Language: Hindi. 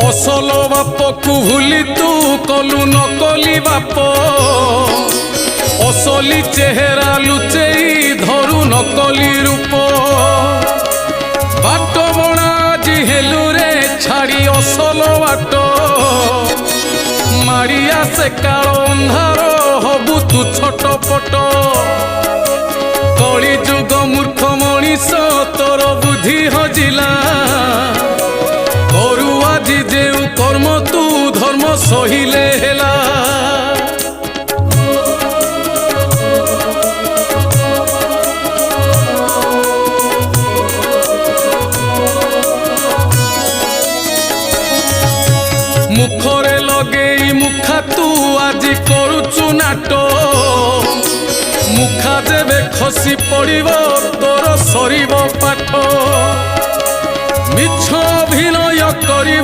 असल बाप को भूली तू कलु नकली बाप असली चेहरा लुचेई धरु नकली रूप बाट बणा जी हेलु रे छाड़ी असल बाट मारिया से काल अंधार हबु तू छटपट कली जुग मूर्ख मनीष तोर बुद्धि हजिला करू आज जेउ कर्म तू धर्म सहिले हेला मुखरे लगे मुखा तू आज करुचु नाट मुखा जेबे खसी पड़िब तोर सरीब पाठ मिछ अभिनय करी